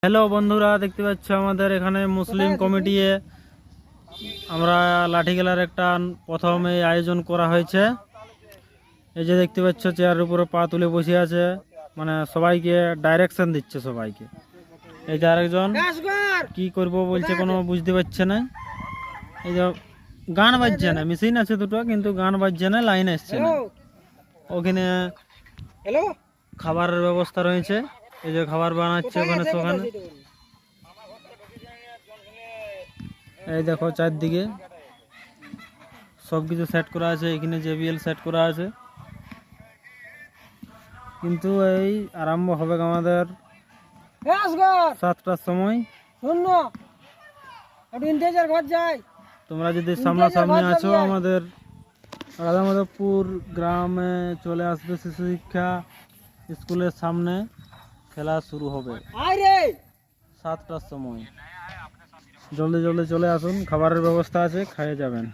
Hello বন্ধুরা, দেখতে পাচ্ছ আমাদের এখানে মুসলিম কমিটি আমরা লাঠি খেলার একটা প্রথমে আয়োজন করা হয়েছে। এই যে দেখতে পাচ্ছ চেয়ারের উপরে পা তুলে বসে আছে, মানে সবাইকে ডাইরেকশন দিচ্ছে সবাইকে। এই যে আরেকজন কি করব বলছে, কোনো বুঝতে পারছে না। এই যে গান বাজছে না, মেশিন আছে দুটো কিন্তু গান বাজছে না, লাইন আসছে না। ওখানে খাবারের ব্যবস্থা রয়েছে, এই যে খাবার বানাচ্ছে ওখানে সেখানে। এই দেখো চারদিকে সব কিছু সেট করা আছে, এখানে জেবিএল সেট করা আছে। কিন্তু এই আরম্ভ হবে আমাদের 7টার সময়। তোমরা যদি সামনাসামনি আছো আমাদের রাধামাধবপুর গ্রামে চলে আসবে, শিশু শিক্ষা স্কুলের সামনে খেলা শুরু হবে 7টার সময়। জলদি জলদি চলে আসুন, খাবারের ব্যবস্থা আছে, খেয়ে যাবেন।